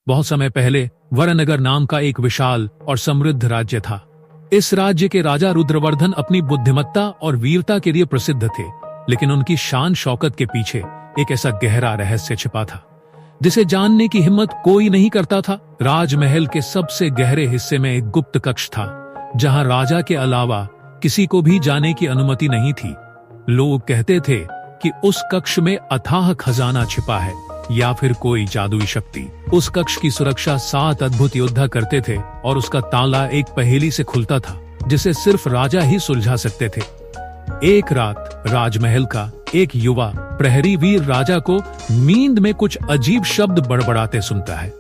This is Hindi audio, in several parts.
बहुत समय पहले वरनगर नाम का एक विशाल और समृद्ध राज्य था। इस राज्य के राजा रुद्रवर्धन अपनी बुद्धिमत्ता और वीरता के लिए प्रसिद्ध थे, लेकिन उनकी शान शौकत के पीछे एक ऐसा गहरा रहस्य छिपा था जिसे जानने की हिम्मत कोई नहीं करता था। राजमहल के सबसे गहरे हिस्से में एक गुप्त कक्ष था, जहां राजा के अलावा किसी को भी जाने की अनुमति नहीं थी। लोग कहते थे कि उस कक्ष में अथाह खजाना छिपा है या फिर कोई जादुई शक्ति। उस कक्ष की सुरक्षा 7 अद्भुत योद्धा करते थे और उसका ताला एक पहेली से खुलता था जिसे सिर्फ राजा ही सुलझा सकते थे। एक रात राजमहल का एक युवा प्रहरी वीर राजा को नींद में कुछ अजीब शब्द बड़बड़ाते सुनता है।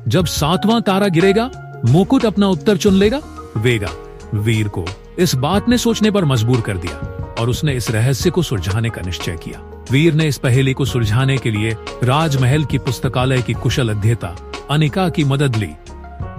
जब 7वां तारा गिरेगा, मुकुट अपना उत्तर चुन लेगा। वेगा वीर को इस बात ने सोचने पर मजबूर कर दिया और उसने इस रहस्य को सुलझाने का निश्चय किया। वीर ने इस पहेली को सुलझाने के लिए राजमहल की पुस्तकालय की कुशल अध्येता अनिका की मदद ली।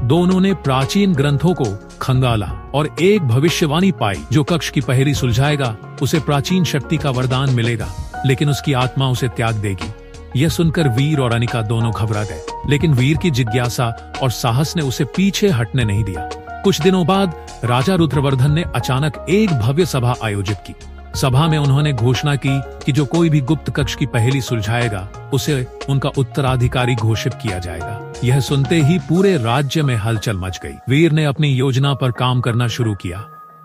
दोनों ने प्राचीन ग्रंथों को खंगाला और एक भविष्यवाणी पाई, जो कक्ष की पहेली सुलझाएगा उसे प्राचीन शक्ति का वरदान मिलेगा, लेकिन उसकी आत्मा उसे त्याग देगी। यह सुनकर वीर और अनिका दोनों घबरा गए, लेकिन वीर की जिज्ञासा और साहस ने उसे पीछे हटने नहीं दिया। कुछ दिनों बाद राजा रुद्रवर्धन ने अचानक एक भव्य सभा आयोजित की। सभा में उन्होंने घोषणा की कि जो कोई भी गुप्त कक्ष की पहेली सुलझाएगा उसे उनका उत्तराधिकारी घोषित किया जाएगा। यह सुनते ही पूरे राज्य में हलचल मच गई। वीर ने अपनी योजना पर काम करना शुरू किया।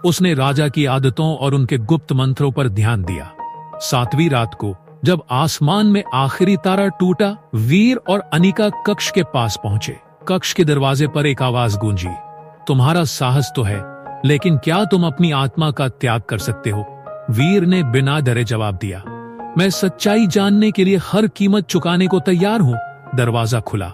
उसने राजा की आदतों और उनके गुप्त मंत्रों पर ध्यान दिया। 7वीं रात को जब आसमान में आखिरी तारा टूटा, वीर और अनिका कक्ष के पास पहुंचे। कक्ष के दरवाजे पर एक आवाज गूंजी, तुम्हारा साहस तो है, लेकिन क्या तुम अपनी आत्मा का त्याग कर सकते हो? वीर ने बिना डरे जवाब दिया, मैं सच्चाई जानने के लिए हर कीमत चुकाने को तैयार हूँ। दरवाजा खुला।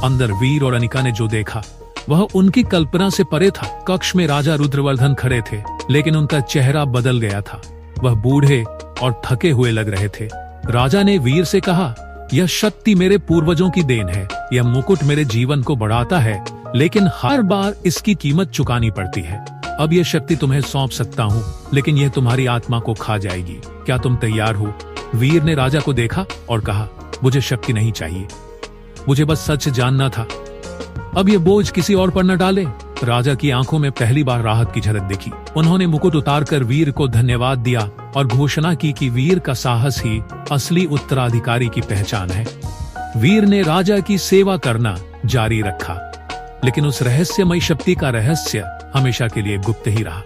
अंदर वीर और अनिका ने जो देखा वह उनकी कल्पना से परे था। कक्ष में राजा रुद्रवर्धन खड़े थे, लेकिन उनका चेहरा बदल गया था। वह बूढ़े और थके हुए लग रहे थे। राजा ने वीर से कहा, यह शक्ति मेरे पूर्वजों की देन है। यह मुकुट मेरे जीवन को बढ़ाता है, लेकिन हर बार इसकी कीमत चुकानी पड़ती है। अब यह शक्ति तुम्हें सौंप सकता हूँ, लेकिन यह तुम्हारी आत्मा को खा जाएगी। क्या तुम तैयार हो? वीर ने राजा को देखा और कहा, मुझे शक्ति नहीं चाहिए, मुझे बस सच जानना था। अब यह बोझ किसी और पर न डाले। राजा की आंखों में पहली बार राहत की झलक दिखी। उन्होंने मुकुट उतारकर वीर को धन्यवाद दिया और घोषणा की कि वीर का साहस ही असली उत्तराधिकारी की पहचान है। वीर ने राजा की सेवा करना जारी रखा, लेकिन उस रहस्यमयी शक्ति का रहस्य हमेशा के लिए गुप्त ही रहा।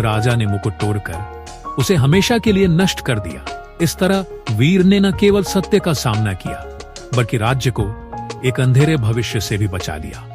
राजा ने मुकुट तोड़कर उसे हमेशा के लिए नष्ट कर दिया। इस तरह वीर ने न केवल सत्य का सामना किया, बल्कि राज्य को एक अंधेरे भविष्य से भी बचा लिया।